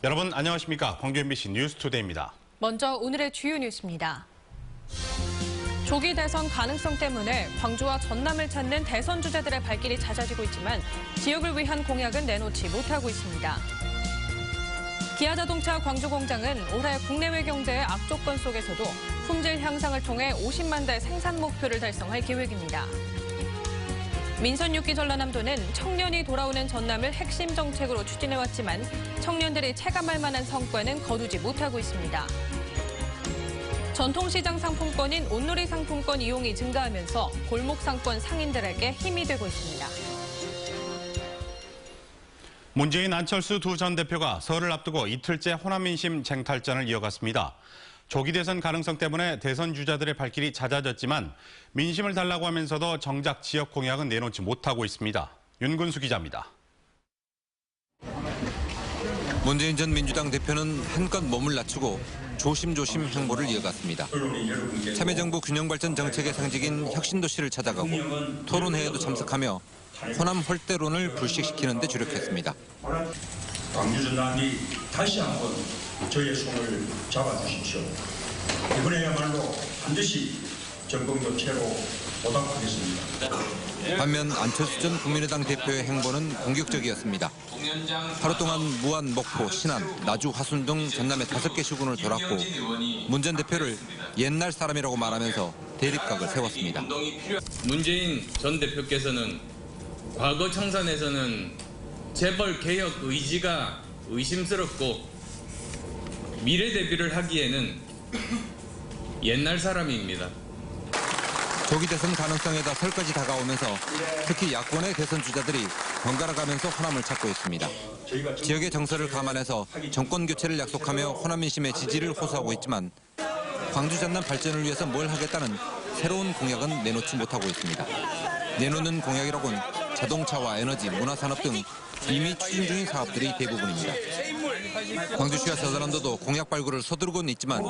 여러분 안녕하십니까? 광주 MBC 뉴스투데이입니다. 먼저 오늘의 주요 뉴스입니다. 조기 대선 가능성 때문에 광주와 전남을 찾는 대선 주자들의 발길이 잦아지고 있지만 지역을 위한 공약은 내놓지 못하고 있습니다. 기아자동차 광주공장은 올해 국내외 경제의 악조건 속에서도 품질 향상을 통해 50만 대 생산 목표를 달성할 계획입니다. 민선 6기 전라남도는 청년이 돌아오는 전남을 핵심 정책으로 추진해왔지만 청년들이 체감할 만한 성과는 거두지 못하고 있습니다. 전통시장 상품권인 온누리 상품권 이용이 증가하면서 골목 상권 상인들에게 힘이 되고 있습니다. 문재인, 안철수 두 전 대표가 설을 앞두고 이틀째 호남민심 쟁탈전을 이어갔습니다. 조기 대선 가능성 때문에 대선 주자들의 발길이 잦아졌지만 민심을 달라고 하면서도 정작 지역 공약은 내놓지 못하고 있습니다. 윤근수 기자입니다. 문재인 전 민주당 대표는 한껏 몸을 낮추고 조심조심 행보를 이어갔습니다. 참여정부 균형발전 정책의 상징인 혁신도시를 찾아가고 토론회에도 참석하며 호남 홀대론을 불식시키는 데 주력했습니다. 광주 전남이 다시 한번 저의 손을 잡아주십시오. 이번에야말로 반드시 정권 교체로 보답하겠습니다. 반면 안철수 전 국민의당 대표의 행보는 공격적이었습니다. 하루 동안 무안, 목포, 신안, 나주, 화순 등 전남의 5개 시군을 돌았고 문 전 대표를 옛날 사람이라고 말하면서 대립각을 세웠습니다. 문재인 전 대표께서는 과거 청산에서는 재벌 개혁 의지가 의심스럽고 미래 대비를 하기에는 옛날 사람입니다. 조기 대선 가능성에다 설까지 다가오면서 특히 야권의 대선 주자들이 번갈아가면서 호남을 찾고 있습니다. 지역의 정서를 감안해서 정권 교체를 약속하며 호남 민심의 지지를 호소하고 있지만 광주 전남 발전을 위해서 뭘 하겠다는 새로운 공약은 내놓지 못하고 있습니다. 내놓는 공약이라곤 자동차와 에너지, 문화산업 등 이미 추진 중인 사업들이 대부분입니다. 광주시와 전라남도도 공약 발굴을 서두르고는 있지만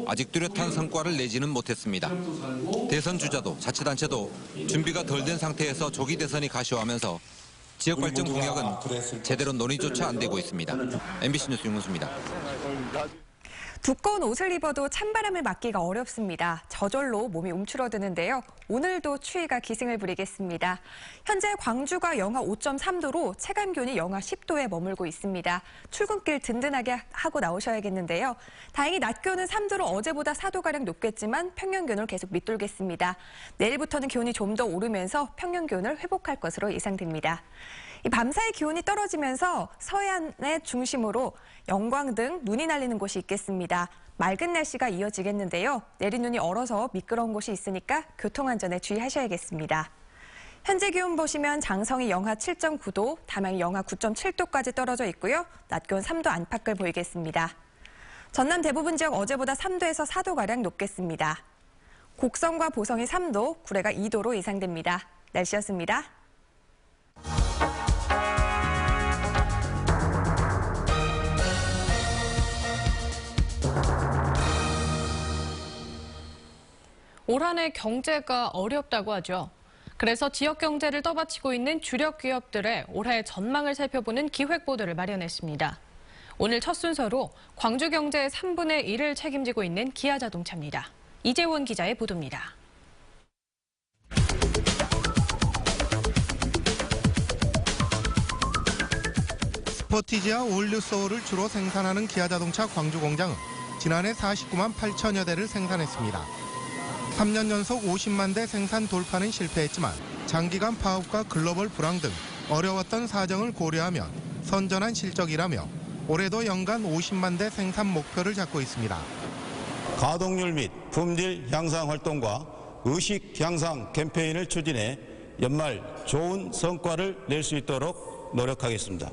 아직 뚜렷한 성과를 내지는 못했습니다. 대선 주자도 자치단체도 준비가 덜 된 상태에서 조기 대선이 가시화하면서 지역 발전 공약은 제대로 논의조차 안 되고 있습니다. MBC 뉴스 윤근수입니다. 두꺼운 옷을 입어도 찬바람을 맞기가 어렵습니다. 저절로 몸이 움츠러드는데요. 오늘도 추위가 기승을 부리겠습니다. 현재 광주가 영하 5.3도로 체감기온이 영하 10도에 머물고 있습니다. 출근길 든든하게 하고 나오셔야겠는데요. 다행히 낮 기온은 3도로 어제보다 4도가량 높겠지만 평년 기온을 계속 밑돌겠습니다. 내일부터는 기온이 좀 더 오르면서 평년 기온을 회복할 것으로 예상됩니다. 밤사이 기온이 떨어지면서 서해안의 중심으로 영광 등 눈이 날리는 곳이 있겠습니다. 맑은 날씨가 이어지겠는데요. 내린 눈이 얼어서 미끄러운 곳이 있으니까 교통안전에 주의하셔야겠습니다. 현재 기온 보시면 장성이 영하 7.9도, 담양이 영하 9.7도까지 떨어져 있고요. 낮 기온 3도 안팎을 보이겠습니다. 전남 대부분 지역 어제보다 3도에서 4도가량 높겠습니다. 곡성과 보성이 3도, 구례가 2도로 예상됩니다. 날씨였습니다. 올 한 해 경제가 어렵다고 하죠. 그래서 지역 경제를 떠받치고 있는 주력 기업들의 올해 전망을 살펴보는 기획보도를 마련했습니다. 오늘 첫 순서로 광주 경제의 3분의 1을 책임지고 있는 기아자동차입니다. 이재원 기자의 보도입니다. 스포티지와 올류소울을 주로 생산하는 기아자동차 광주공장은 지난해 49만 8천여 대를 생산했습니다. 3년 연속 50만 대 생산 돌파는 실패했지만 장기간 파업과 글로벌 불황 등 어려웠던 사정을 고려하면 선전한 실적이라며 올해도 연간 50만 대 생산 목표를 잡고 있습니다. 가동률 및 품질 향상 활동과 의식 향상 캠페인을 추진해 연말 좋은 성과를 낼 수 있도록 노력하겠습니다.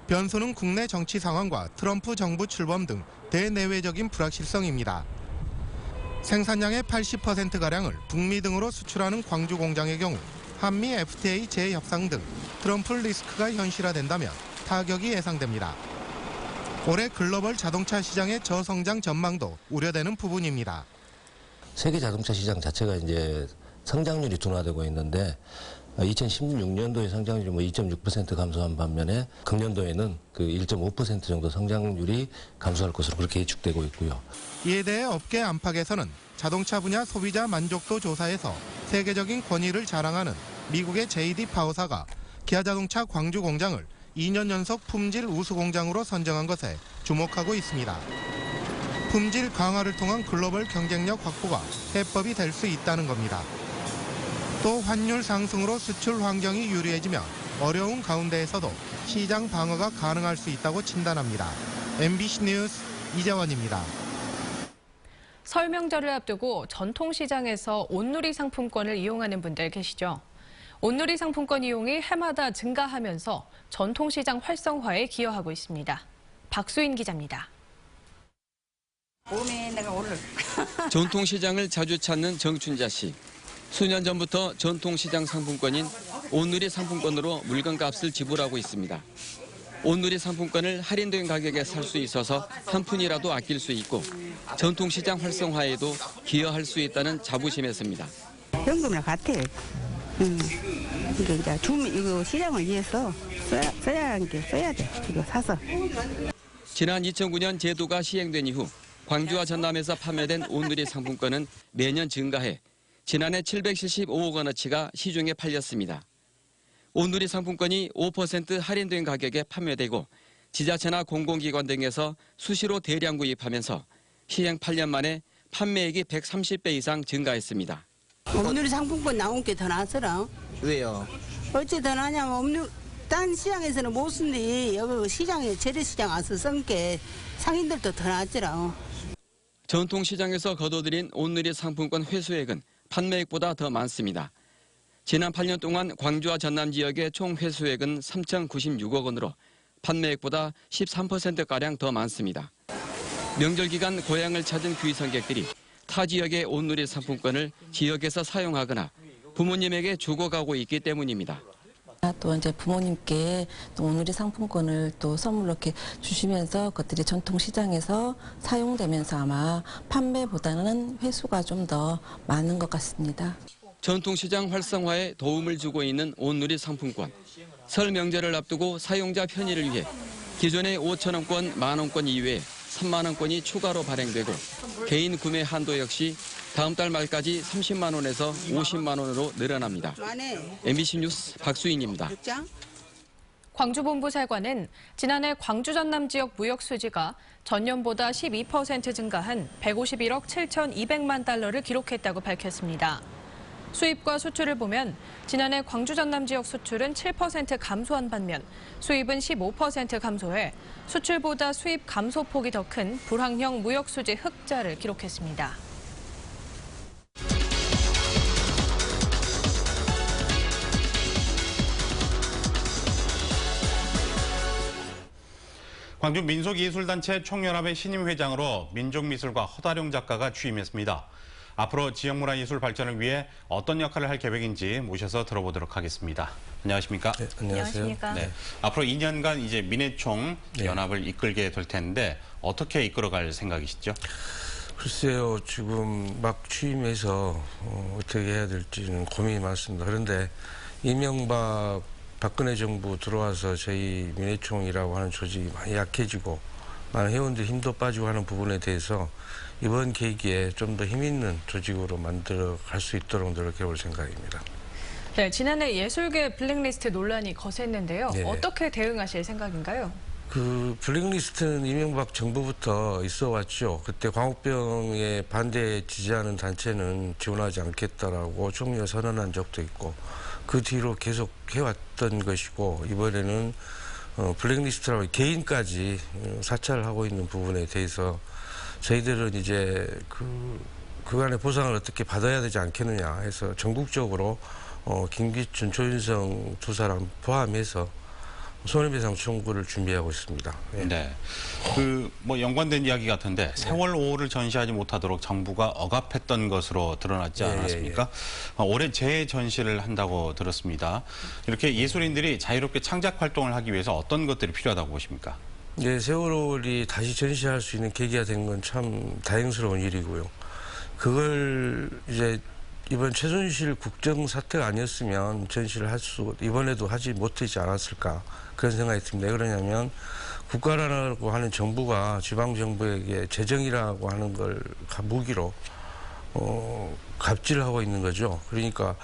변수는 국내 정치 상황과 트럼프 정부 출범 등 대내외적인 불확실성입니다. 생산량의 80%가량을 북미 등으로 수출하는 광주 공장의 경우 한미 FTA 재협상 등 트럼프 리스크가 현실화된다면 타격이 예상됩니다. 올해 글로벌 자동차 시장의 저성장 전망도 우려되는 부분입니다. 세계 자동차 시장 자체가 이제 성장률이 둔화되고 있는데 2016년도에 성장률이 2.6% 감소한 반면에 금년도에는 그 1.5% 정도 성장률이 감소할 것으로 그렇게 예측되고 있고요. 이에 대해 업계 안팎에서는 자동차 분야 소비자 만족도 조사에서 세계적인 권위를 자랑하는 미국의 JD 파워사가 기아자동차 광주 공장을 2년 연속 품질 우수 공장으로 선정한 것에 주목하고 있습니다. 품질 강화를 통한 글로벌 경쟁력 확보가 해법이 될 수 있다는 겁니다. 또 환율 상승으로 수출 환경이 유리해지면 어려운 가운데에서도 시장 방어가 가능할 수 있다고 진단합니다. MBC 뉴스 이재원입니다. 설 명절을 앞두고 전통시장에서 온누리 상품권을 이용하는 분들 계시죠? 온누리 상품권 이용이 해마다 증가하면서 전통시장 활성화에 기여하고 있습니다. 박수인 기자입니다. 전통시장을 자주 찾는 정춘자 씨. 수년 전부터 전통시장 상품권인 온누리 상품권으로 물건값을 지불하고 있습니다. 온누리 상품권을 할인된 가격에 살 수 있어서 한 푼이라도 아낄 수 있고 전통시장 활성화에도 기여할 수 있다는 자부심에서입니다. 현금이랑 같아요. 이게 이거 시장을 위해서 써야 돼. 이거 사서. 지난 2009년 제도가 시행된 이후 광주와 전남에서 판매된 온누리 상품권은 매년 증가해 지난해 775억 원어치가 시중에 팔렸습니다. 온누리 상품권이 5% 할인된 가격에 판매되고 지자체나 공공기관 등에서 수시로 대량 구입하면서 시행 8년 만에 판매액이 130배 이상 증가했습니다. 온누리 상품권 나온 게 더 낫더라. 왜요? 어째 더 나냐면 딴 시장에서는 못 쓴데 여기 시장에 재래시장 와서 쓴 게 상인들도 더 낫더라. 전통시장에서 거둬들인 온누리 상품권 회수액은 판매액보다 더 많습니다. 지난 8년 동안 광주와 전남 지역의 총 회수액은 3,096억 원으로 판매액보다 13%가량 더 많습니다. 명절 기간 고향을 찾은 귀성객들이 타 지역의 온누리 상품권을 지역에서 사용하거나 부모님에게 주고 가고 있기 때문입니다. 또 이제 부모님께 또 온누리 상품권을 또 선물로 이렇게 주시면서 그것들이 전통시장에서 사용되면서 아마 판매보다는 회수가 좀 더 많은 것 같습니다. 전통시장 활성화에 도움을 주고 있는 온누리 상품권. 설 명절을 앞두고 사용자 편의를 위해 기존의 5,000원권, 만원권 이외에 3만 원권이 추가로 발행되고 개인 구매 한도 역시 다음 달 말까지 30만 원에서 50만 원으로 늘어납니다. MBC 뉴스 박수인입니다. 광주본부살관은 지난해 광주 전남 지역 무역 수지가 전년보다 12% 증가한 151억 7,200만 달러를 기록했다고 밝혔습니다. 수입과 수출을 보면 지난해 광주 전남 지역 수출은 7% 감소한 반면 수입은 15% 감소해 수출보다 수입 감소폭이 더 큰 불황형 무역 수지 흑자를 기록했습니다. 광주 민속예술단체 총연합의 신임 회장으로 민족미술가 허다룡 작가가 취임했습니다. 앞으로 지역문화예술 발전을 위해 어떤 역할을 할 계획인지 모셔서 들어보도록 하겠습니다. 안녕하십니까? 네, 안녕하세요. 네, 앞으로 2년간 이제 민회총 연합을 이끌게 될 텐데 어떻게 이끌어갈 생각이시죠? 글쎄요, 지금 막 취임해서 어떻게 해야 될지는 고민이 많습니다. 그런데 이명박 박근혜 정부 들어와서 저희 민회총이라고 하는 조직이 많이 약해지고 많은 회원들 힘도 빠지고 하는 부분에 대해서 이번 계기에 좀 더 힘있는 조직으로 만들어 갈 수 있도록 노력해 볼 생각입니다. 네, 지난해 예술계 블랙리스트 논란이 거셌는데요. 네. 어떻게 대응하실 생각인가요? 그 블랙리스트는 이명박 정부부터 있어 왔죠. 그때 광우병에 반대 지지하는 단체는 지원하지 않겠다라고 총리가 선언한 적도 있고 그 뒤로 계속 해왔던 것이고 이번에는 블랙리스트라고 개인까지 사찰을 하고 있는 부분에 대해서 저희들은 이제 그간의 보상을 어떻게 받아야 되지 않겠느냐 해서 전국적으로 김기춘, 조윤성 두 사람 포함해서 손해배상 청구를 준비하고 있습니다. 네. 뭐 연관된 이야기 같은데 세월 5호를 전시하지 못하도록 정부가 억압했던 것으로 드러났지 않았습니까? 올해 재전시를 한다고 들었습니다. 이렇게 예술인들이 자유롭게 창작 활동을 하기 위해서 어떤 것들이 필요하다고 보십니까? 네, 세월호를 다시 전시할 수 있는 계기가 된 건 참 다행스러운 일이고요. 그걸 이제 이번 최순실 국정 사태가 아니었으면 전시를 이번에도 하지 못하지 않았을까 그런 생각이 듭니다. 왜 그러냐면 국가라고 하는 정부가 지방 정부에게 재정이라고 하는 걸 무기로 갑질을 하고 있는 거죠. 그러니까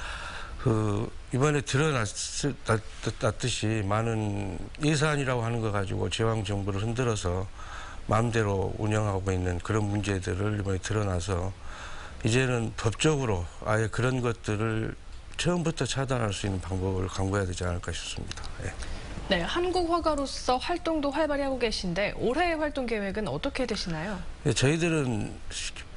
이번에 드러났듯이 많은 예산이라고 하는 거 가지고 지방 정부를 흔들어서 마음대로 운영하고 있는 그런 문제들을 이번에 드러나서 이제는 법적으로 아예 그런 것들을 처음부터 차단할 수 있는 방법을 강구해야 되지 않을까 싶습니다. 예. 네, 한국 화가로서 활동도 활발히 하고 계신데 올해의 활동 계획은 어떻게 되시나요? 네, 저희들은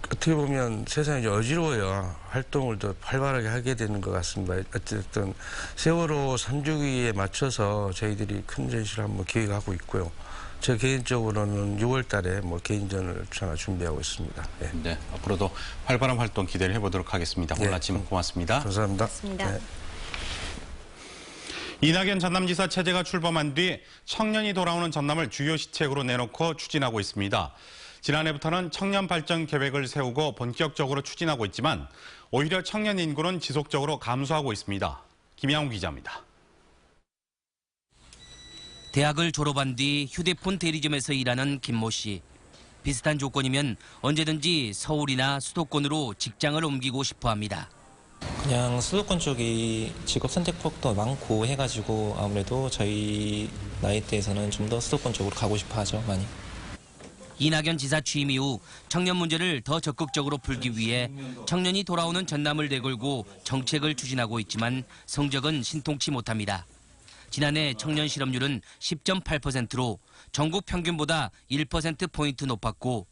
어떻게 보면 세상이 어지러워야 활동을 더 활발하게 하게 되는 것 같습니다. 어쨌든 세월호 3주기에 맞춰서 저희들이 큰 전시를 한번 기획하고 있고요. 저 개인적으로는 6월 달에 개인전을 하나 준비하고 있습니다. 네. 네, 앞으로도 활발한 활동 기대를 해보도록 하겠습니다. 오늘 아침 고맙습니다. 감사합니다. 고맙습니다. 네. 이낙연 전남지사 체제가 출범한 뒤 청년이 돌아오는 전남을 주요 시책으로 내놓고 추진하고 있습니다. 지난해부터는 청년 발전 계획을 세우고 본격적으로 추진하고 있지만 오히려 청년 인구는 지속적으로 감소하고 있습니다. 김양훈 기자입니다. 대학을 졸업한 뒤 휴대폰 대리점에서 일하는 김모 씨. 비슷한 조건이면 언제든지 서울이나 수도권으로 직장을 옮기고 싶어 합니다. 그냥 수도권 쪽이 직업 선택폭도 많고 해가지고 아무래도 저희 나이대에서는 좀 더 수도권 쪽으로 가고 싶어 하죠, 많이. 이낙연 지사 취임 이후 청년 문제를 더 적극적으로 풀기 위해 청년이 돌아오는 전남을 내걸고 정책을 추진하고 있지만 성적은 신통치 못합니다. 지난해 청년 실업률은 10.8%로 전국 평균보다 1%포인트 높았고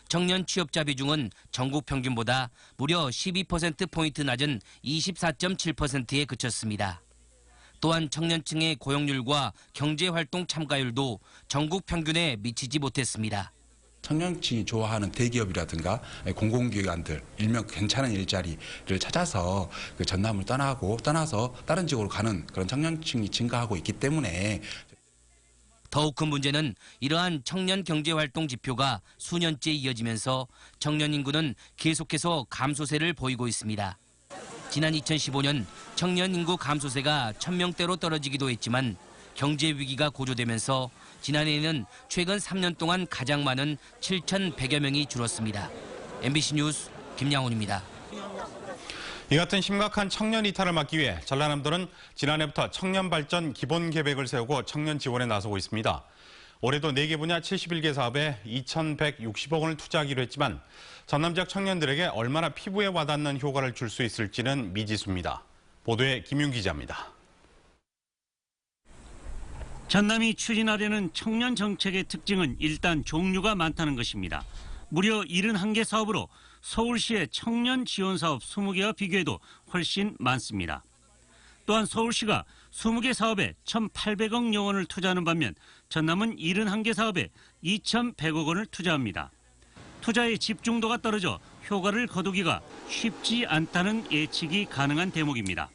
청년 취업자 비중은 전국 평균보다 무려 12%포인트 낮은 24.7%에 그쳤습니다. 또한 청년층의 고용률과 경제활동 참가율도 전국 평균에 미치지 못했습니다. 청년층이 좋아하는 대기업이라든가 공공기관들, 일명 괜찮은 일자리를 찾아서 그 전남을 떠나서 다른 지역으로 가는 그런 청년층이 증가하고 있기 때문에 더욱 큰 문제는 이러한 청년 경제활동 지표가 수년째 이어지면서 청년 인구는 계속해서 감소세를 보이고 있습니다. 지난 2015년 청년 인구 감소세가 1000명대로 떨어지기도 했지만 경제 위기가 고조되면서 지난해에는 최근 3년 동안 가장 많은 7,100여 명이 줄었습니다. MBC 뉴스 김양훈입니다. 이 같은 심각한 청년 이탈을 막기 위해 전라남도는 지난해부터 청년 발전 기본 계획을 세우고 청년 지원에 나서고 있습니다. 올해도 4개 분야 71개 사업에 2,160억 원을 투자하기로 했지만 전남 지역 청년들에게 얼마나 피부에 와닿는 효과를 줄 수 있을지는 미지수입니다. 보도에 김윤 기자입니다. 전남이 추진하려는 청년 정책의 특징은 일단 종류가 많다는 것입니다. 무려 71개 사업으로 서울시의 청년 지원 사업 20개와 비교해도 훨씬 많습니다. 또한 서울시가 20개 사업에 1,800억 원을 투자하는 반면 전남은 71개 사업에 2,100억 원을 투자합니다. 투자의 집중도가 떨어져 효과를 거두기가 쉽지 않다는 예측이 가능한 대목입니다.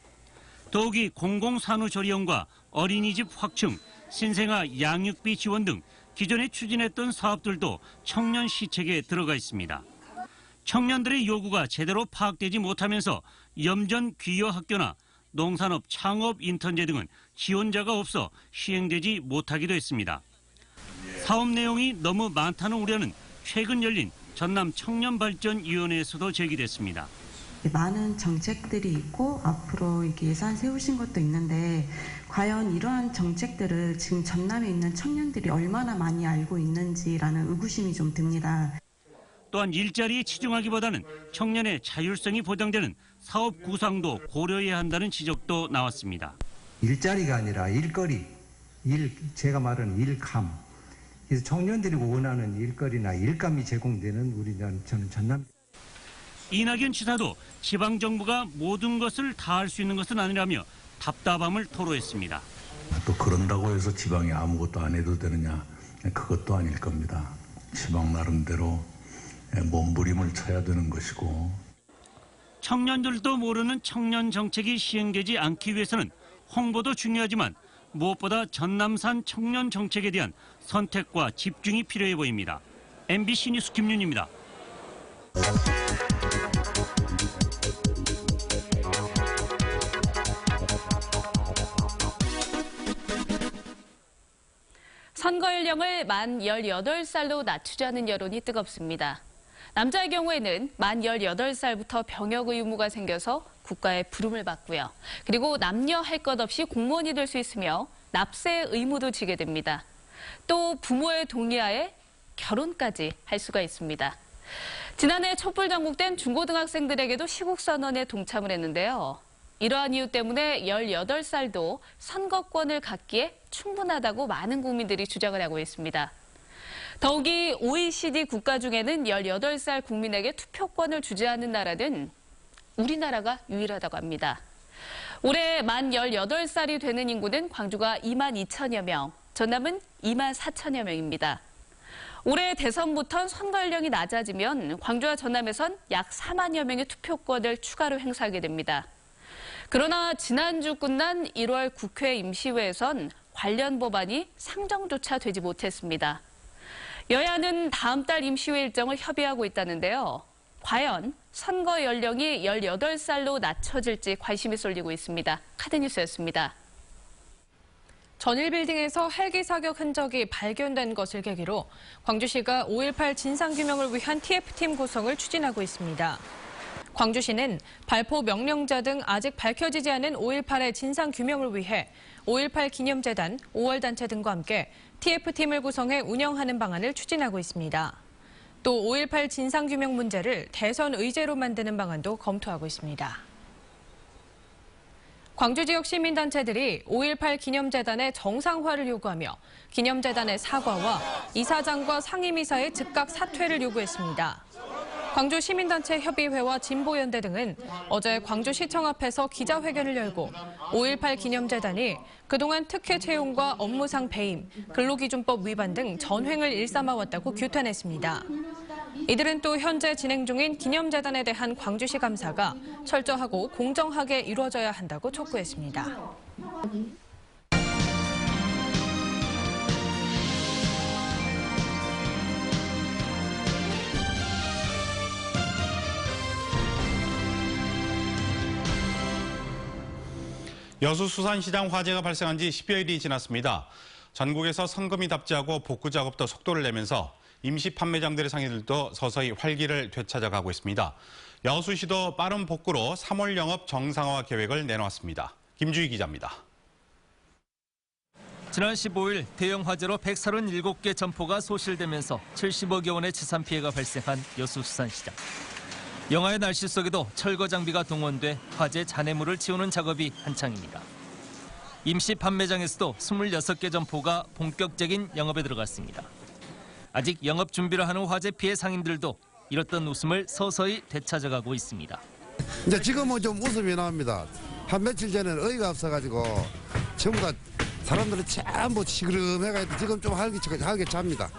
더욱이 공공산후조리원과 어린이집 확충, 신생아 양육비 지원 등 기존에 추진했던 사업들도 청년 시책에 들어가 있습니다. 청년들의 요구가 제대로 파악되지 못하면서 염전 귀여학교나 농산업 창업 인턴제 등은 지원자가 없어 시행되지 못하기도 했습니다. 사업 내용이 너무 많다는 우려는 최근 열린 전남 청년발전위원회에서도 제기됐습니다. 많은 정책들이 있고 앞으로 이렇게 예산 세우신 것도 있는데 과연 이러한 정책들을 지금 전남에 있는 청년들이 얼마나 많이 알고 있는지라는 의구심이 좀 듭니다. 또한 일자리에 치중하기보다는 청년의 자율성이 보장되는 사업 구상도 고려해야 한다는 지적도 나왔습니다. 일자리가 아니라 일거리, 제가 말하는 일감. 그래서 청년들이 원하는 일거리나 일감이 제공되는 저는 전남. 이낙연 지사도 지방정부가 모든 것을 다 할 수 있는 것은 아니라며 답답함을 토로했습니다. 또 그런다고 해서 지방이 아무것도 안 해도 되느냐, 그것도 아닐 겁니다. 지방 나름대로 몸부림을 쳐야 되는 것이고. 청년들도 모르는 청년 정책이 시행되지 않기 위해서는 홍보도 중요하지만 무엇보다 전남산 청년 정책에 대한 선택과 집중이 필요해 보입니다. MBC 뉴스 김윤입니다. 선거 연령을 만 18살로 낮추자는 여론이 뜨겁습니다. 남자의 경우에는 만 18살부터 병역 의무가 생겨서 국가의 부름을 받고요. 그리고 남녀 할 것 없이 공무원이 될 수 있으며 납세 의무도 지게 됩니다. 또 부모의 동의하에 결혼까지 할 수가 있습니다. 지난해 촛불 전국된 중고등학생들에게도 시국선언에 동참을 했는데요. 이러한 이유 때문에 18살도 선거권을 갖기에 충분하다고 많은 국민들이 주장을 하고 있습니다. 더욱이 OECD 국가 중에는 18살 국민에게 투표권을 주지 않는 나라는 우리나라가 유일하다고 합니다. 올해 만 18살이 되는 인구는 광주가 2만 2천여 명, 전남은 2만 4천여 명입니다. 올해 대선부터 선거 연령이 낮아지면 광주와 전남에선 약 4만여 명의 투표권을 추가로 행사하게 됩니다. 그러나 지난주 끝난 1월 국회 임시회에선 관련 법안이 상정조차 되지 못했습니다. 여야는 다음 달 임시회 일정을 협의하고 있다는데요. 과연 선거 연령이 18살로 낮춰질지 관심이 쏠리고 있습니다. 카드뉴스였습니다. 전일빌딩에서 헬기 사격 흔적이 발견된 것을 계기로 광주시가 5.18 진상규명을 위한 TF팀 구성을 추진하고 있습니다. 광주시는 발포 명령자 등 아직 밝혀지지 않은 5.18의 진상규명을 위해 5.18 기념재단, 5월단체 등과 함께 TF팀을 구성해 운영하는 방안을 추진하고 있습니다. 또 5.18 진상규명 문제를 대선 의제로 만드는 방안도 검토하고 있습니다. 광주 지역 시민단체들이 5.18 기념재단의 정상화를 요구하며 기념재단의 사과와 이사장과 상임이사의 즉각 사퇴를 요구했습니다. 광주 시민단체 협의회와 진보연대 등은 어제 광주시청 앞에서 기자회견을 열고 5.18 기념재단이 그동안 특혜 채용과 업무상 배임, 근로기준법 위반 등 전횡을 일삼아왔다고 규탄했습니다. 이들은 또 현재 진행 중인 기념재단에 대한 광주시 감사가 철저하고 공정하게 이루어져야 한다고 촉구했습니다. 여수 수산시장 화재가 발생한 지 10여일이 지났습니다. 전국에서 성금이 답지하고 복구 작업도 속도를 내면서 임시 판매장들의 상인들도 서서히 활기를 되찾아가고 있습니다. 여수시도 빠른 복구로 3월 영업 정상화 계획을 내놓았습니다. 김주희 기자입니다. 지난 15일 대형 화재로 137개 점포가 소실되면서 70억여 원의 재산 피해가 발생한 여수 수산시장. 영하의 날씨 속에도 철거 장비가 동원돼 화재 잔해물을 치우는 작업이 한창입니다. 임시 판매장에서도 26개 점포가 본격적인 영업에 들어갔습니다. 아직 영업 준비를 하는 화재 피해 상인들도 잃었던 웃음을 서서히 되찾아가고 있습니다. 이제 지금은 좀 웃음이 나옵니다. 한 며칠 전에는 어이가 없어가지고 전부 다 사람들이 전부 시그름해가지고 지금 좀 활기찹니다.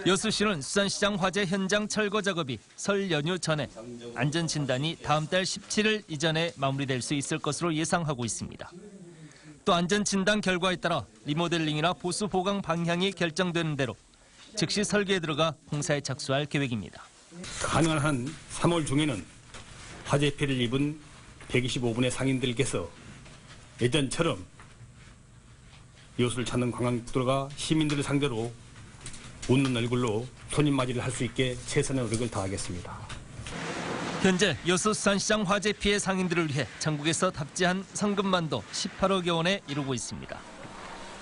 여수시는 수산시장 화재 현장 철거 작업이 설 연휴 전에 안전진단이 다음 달 17일 이전에 마무리될 수 있을 것으로 예상하고 있습니다. 또 안전진단 결과에 따라 리모델링이나 보수 보강 방향이 결정되는 대로 즉시 설계에 들어가 공사에 착수할 계획입니다. 가능한 한 3월 중에는 화재 피해를 입은 125분의 상인들께서 예전처럼 여수를 찾는 관광객들과 시민들을 상대로 웃는 얼굴로 손님 맞이를 할 수 있게 최선의 노력을 다하겠습니다. 현재 여수 수산시장 화재 피해 상인들을 위해 전국에서 답지한 성금만도 18억여 원에 이르고 있습니다.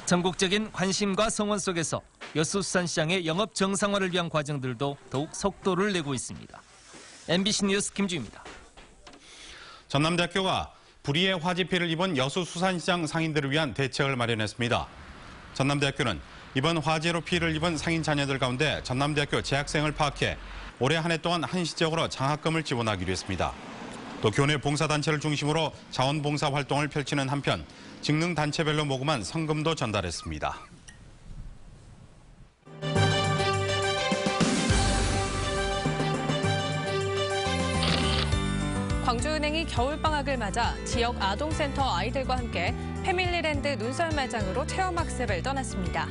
전국적인 관심과 성원 속에서 여수 수산시장의 영업 정상화를 위한 과정들도 더욱 속도를 내고 있습니다. MBC 뉴스 김주희입니다. 전남대학교가 불의의 화재 피해를 입은 여수 수산시장 상인들을 위한 대책을 마련했습니다. 전남대학교는 이번 화재로 피해를 입은 상인 자녀들 가운데 전남대학교 재학생을 파악해 올해 한 해 동안 한시적으로 장학금을 지원하기로 했습니다. 또 교내 봉사단체를 중심으로 자원봉사 활동을 펼치는 한편 직능단체별로 모금한 성금도 전달했습니다. 광주은행이 겨울방학을 맞아 지역 아동센터 아이들과 함께 패밀리랜드 눈썰매장으로 체험학습을 떠났습니다.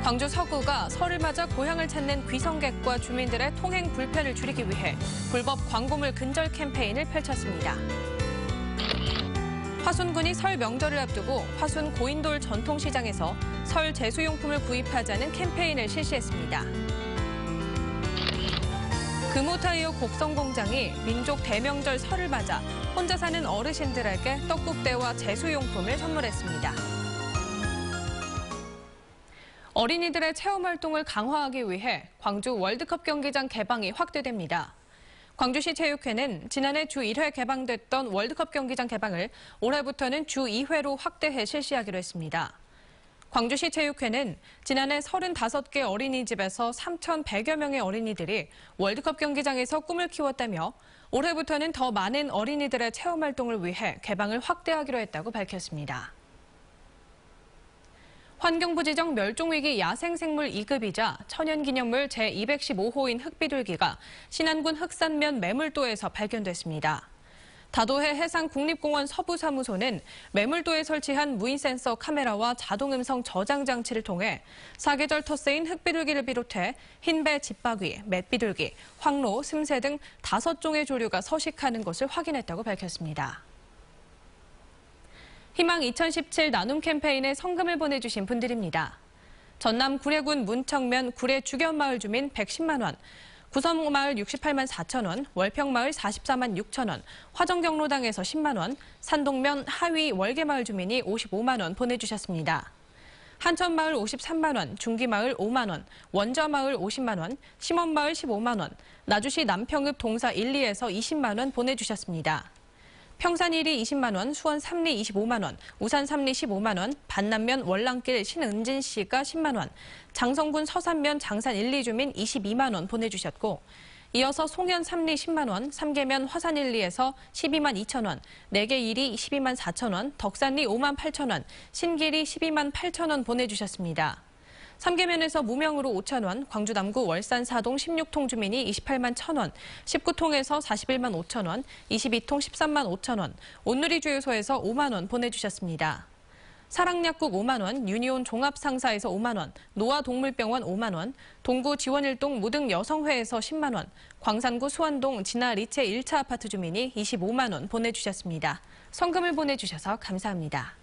광주 서구가 설을 맞아 고향을 찾는 귀성객과 주민들의 통행 불편을 줄이기 위해 불법 광고물 근절 캠페인을 펼쳤습니다. 화순군이 설 명절을 앞두고 화순 고인돌 전통시장에서 설 제수용품을 구입하자는 캠페인을 실시했습니다. 금호타이어 곡성공장이 민족 대명절 설을 맞아 혼자 사는 어르신들에게 떡국대와 제수용품을 선물했습니다. 어린이들의 체험활동을 강화하기 위해 광주 월드컵 경기장 개방이 확대됩니다. 광주시 체육회는 지난해 주 1회 개방됐던 월드컵 경기장 개방을 올해부터는 주 2회로 확대해 실시하기로 했습니다. 광주시 체육회는 지난해 35개 어린이집에서 3,100여 명의 어린이들이 월드컵 경기장에서 꿈을 키웠다며 올해부터는 더 많은 어린이들의 체험활동을 위해 개방을 확대하기로 했다고 밝혔습니다. 환경부 지정 멸종위기 야생생물 2급이자 천연기념물 제215호인 흑비둘기가 신안군 흑산면 매물도에서 발견됐습니다. 다도해 해상국립공원 서부사무소는 매물도에 설치한 무인센서 카메라와 자동음성 저장 장치를 통해 사계절 텃새인 흑비둘기를 비롯해 흰배 집바귀, 맷비둘기, 황로, 숨새 등 5종의 조류가 서식하는 것을 확인했다고 밝혔습니다. 희망 2017 나눔 캠페인에 성금을 보내주신 분들입니다. 전남 구례군 문청면 구례 주견마을 주민 110만 원, 구성마을 68만 4천 원, 월평마을 44만 6천 원, 화정경로당에서 10만 원, 산동면 하위 월계마을 주민이 55만 원 보내주셨습니다. 한천마을 53만 원, 중기마을 5만 원, 원좌마을 50만 원, 심원마을 15만 원, 나주시 남평읍 동사 1, 2에서 20만 원 보내주셨습니다. 평산 1리 20만 원, 수원 3리 25만 원, 우산 3리 15만 원, 반남면 월랑길 신은진 씨가 10만 원, 장성군 서산면 장산 1, 2주민 22만 원 보내주셨고 이어서 송현 3리 10만 원, 삼계면 화산 1, 2에서 12만 2천 원, 내계 1리 12만 4천 원, 덕산리 5만 8천 원, 신길이 12만 8천 원 보내주셨습니다. 삼계면에서 무명으로 5천 원, 광주 남구 월산 4동 16통 주민이 28만 1천 원, 19통에서 41만 5천 원, 22통 13만 5천 원, 온누리 주유소에서 5만 원 보내주셨습니다. 사랑약국 5만 원, 유니온 종합상사에서 5만 원, 노아동물병원 5만 원, 동구 지원일동 무등 여성회에서 10만 원, 광산구 수안동 진아 리체 1차 아파트 주민이 25만 원 보내주셨습니다. 성금을 보내주셔서 감사합니다.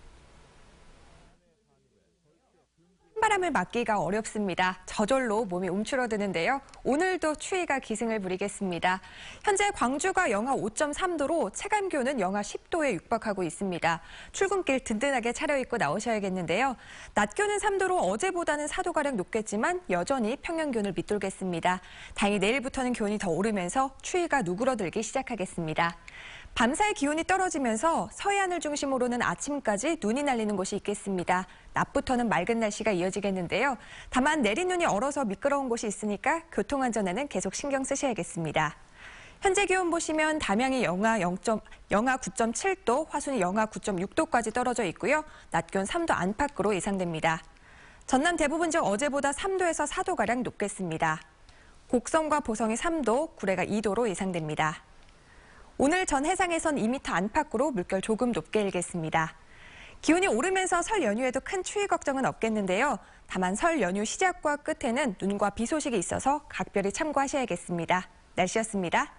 찬바람을 맞기가 어렵습니다. 저절로 몸이 움츠러드는데요. 오늘도 추위가 기승을 부리겠습니다. 현재 광주가 영하 5.3도로 체감기온은 영하 10도에 육박하고 있습니다. 출근길 든든하게 차려입고 나오셔야겠는데요. 낮 기온은 3도로 어제보다는 4도가량 높겠지만 여전히 평년 기온을 밑돌겠습니다. 다행히 내일부터는 기온이 더 오르면서 추위가 누그러들기 시작하겠습니다. 밤사이 기온이 떨어지면서 서해안을 중심으로는 아침까지 눈이 날리는 곳이 있겠습니다. 낮부터는 맑은 날씨가 이어지겠는데요. 다만 내린 눈이 얼어서 미끄러운 곳이 있으니까 교통안전에는 계속 신경 쓰셔야겠습니다. 현재 기온 보시면 담양이 영하 9.7도, 화순이 영하 9.6도까지 떨어져 있고요. 낮 기온 3도 안팎으로 예상됩니다. 전남 대부분 중 어제보다 3도에서 4도가량 높겠습니다. 곡성과 보성이 3도, 구례가 2도로 예상됩니다. 오늘 전 해상에선 2m 안팎으로 물결 조금 높게 일겠습니다. 기온이 오르면서 설 연휴에도 큰 추위 걱정은 없겠는데요. 다만 설 연휴 시작과 끝에는 눈과 비 소식이 있어서 각별히 참고하셔야겠습니다. 날씨였습니다.